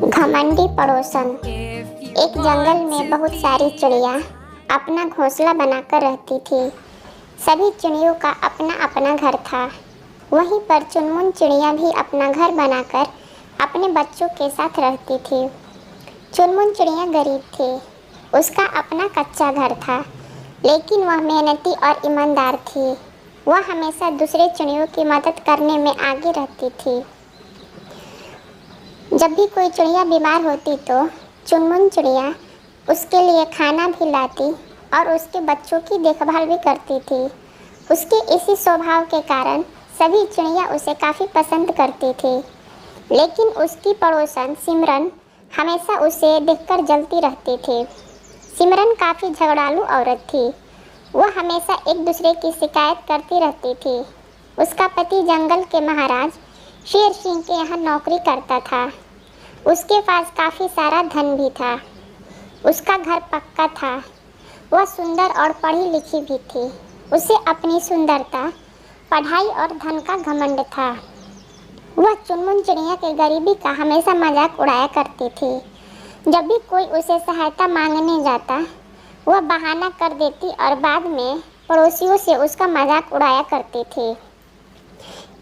घमंडी पड़ोसन। एक जंगल में बहुत सारी चिड़िया अपना घोंसला बनाकर रहती थी। सभी चिड़ियों का अपना अपना घर था। वहीं पर चुनमुन चिड़िया भी अपना घर बनाकर अपने बच्चों के साथ रहती थी। चुनमुन चिड़िया गरीब थी। उसका अपना कच्चा घर था, लेकिन वह मेहनती और ईमानदार थी। वह हमेशा दूसरे चिड़ियों की मदद करने में आगे रहती थी। जब भी कोई चिड़िया बीमार होती तो चुनमुन चिड़िया उसके लिए खाना भी लाती और उसके बच्चों की देखभाल भी करती थी। उसके इसी स्वभाव के कारण सभी चिड़िया उसे काफ़ी पसंद करती थी। लेकिन उसकी पड़ोसन सिमरन हमेशा उसे देखकर जलती रहती थी। सिमरन काफ़ी झगड़ालू औरत थी। वह हमेशा एक दूसरे की शिकायत करती रहती थी। उसका पति जंगल के महाराज शेर सिंह के यहाँ नौकरी करता था। उसके पास काफ़ी सारा धन भी था। उसका घर पक्का था। वह सुंदर और पढ़ी लिखी भी थी। उसे अपनी सुंदरता, पढ़ाई और धन का घमंड था। वह चुनमुन चिड़िया के गरीबी का हमेशा मजाक उड़ाया करती थी। जब भी कोई उसे सहायता मांगने जाता, वह बहाना कर देती और बाद में पड़ोसियों से उसका मजाक उड़ाया करती थी।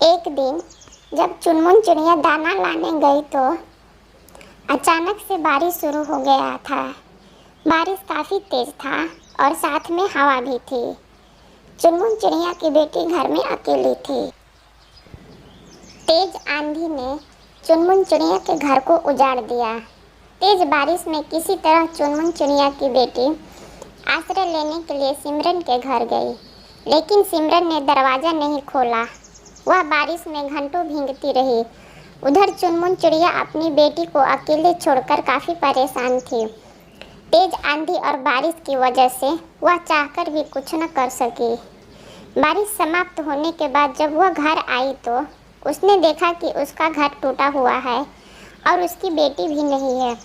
एक दिन जब चुनमुन चिड़िया दाना लाने गई तो अचानक से बारिश शुरू हो गया था। बारिश काफ़ी तेज था और साथ में हवा भी थी। चुनमुन चिड़िया की बेटी घर में अकेली थी। तेज आंधी ने चुनमुन चिड़िया के घर को उजाड़ दिया। तेज बारिश में किसी तरह चुनमुन चिड़िया की बेटी आश्रय लेने के लिए सिमरन के घर गई, लेकिन सिमरन ने दरवाज़ा नहीं खोला। वह बारिश में घंटों भीगती रही। उधर चुनमुन चिड़िया अपनी बेटी को अकेले छोड़कर काफ़ी परेशान थी। तेज आंधी और बारिश की वजह से वह चाहकर भी कुछ न कर सकी। बारिश समाप्त होने के बाद जब वह घर आई तो उसने देखा कि उसका घर टूटा हुआ है और उसकी बेटी भी नहीं है।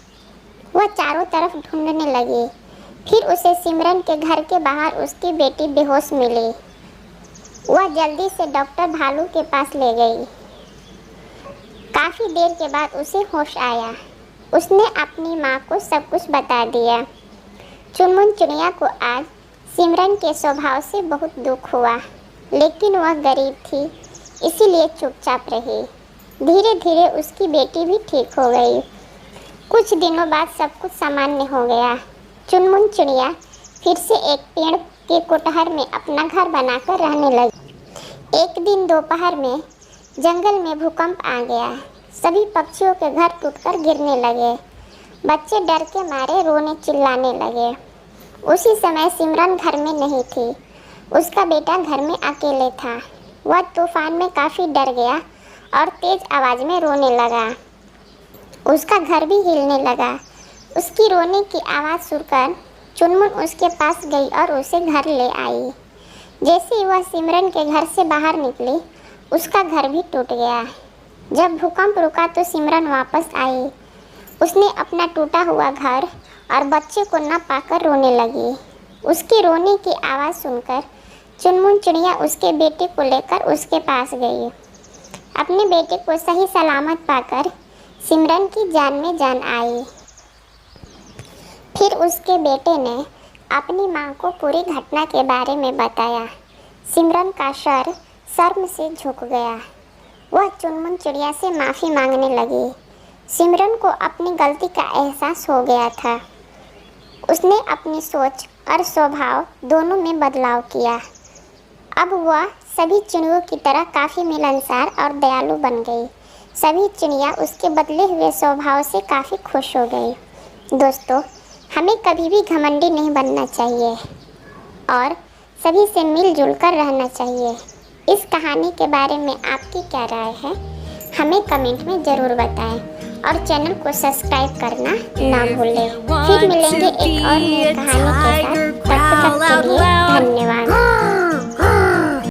वह चारों तरफ ढूंढने लगी। फिर उसे सिमरन के घर के बाहर उसकी बेटी बेहोश मिली। वह जल्दी से डॉक्टर भालू के पास ले गई। काफ़ी देर के बाद उसे होश आया। उसने अपनी माँ को सब कुछ बता दिया। चुनमुन चिड़िया को आज सिमरन के स्वभाव से बहुत दुख हुआ, लेकिन वह गरीब थी, इसीलिए चुपचाप रही। धीरे धीरे उसकी बेटी भी ठीक हो गई। कुछ दिनों बाद सब कुछ सामान्य हो गया। चुनमुन चिड़िया फिर से एक पेड़ के कुटहर में अपना घर बनाकर रहने लगी। एक दिन दोपहर में जंगल में भूकंप आ गया। सभी पक्षियों के घर टूटकर गिरने लगे। बच्चे डर के मारे रोने चिल्लाने लगे। उसी समय सिमरन घर में नहीं थी। उसका बेटा घर में अकेले था। वह तूफान में काफ़ी डर गया और तेज आवाज़ में रोने लगा। उसका घर भी हिलने लगा। उसकी रोने की आवाज़ सुनकर चुनमुन उसके पास गई और उसे घर ले आई। जैसे ही वह सिमरन के घर से बाहर निकली, उसका घर भी टूट गया। जब भूकंप रुका तो सिमरन वापस आई। उसने अपना टूटा हुआ घर और बच्चे को न पाकर रोने लगी। उसके रोने की आवाज़ सुनकर चुनमुन चिड़िया उसके बेटे को लेकर उसके पास गई। अपने बेटे को सही सलामत पाकर सिमरन की जान में जान आई। फिर उसके बेटे ने अपनी माँ को पूरी घटना के बारे में बताया। सिमरन का सर शर्म से झुक गया। वह चुनमुन चिड़िया से माफ़ी मांगने लगी। सिमरन को अपनी गलती का एहसास हो गया था। उसने अपनी सोच और स्वभाव दोनों में बदलाव किया। अब वह सभी चिड़ियों की तरह काफ़ी मिलनसार और दयालु बन गई। सभी चिड़िया उसके बदले हुए स्वभाव से काफ़ी खुश हो गई। दोस्तों, हमें कभी भी घमंडी नहीं बनना चाहिए और सभी से मिलजुल कर रहना चाहिए। इस कहानी के बारे में आपकी क्या राय है, हमें कमेंट में ज़रूर बताएं और चैनल को सब्सक्राइब करना ना भूलें। फिर मिलेंगे एक और नई कहानी के साथ। तब तक के लिए धन्यवाद।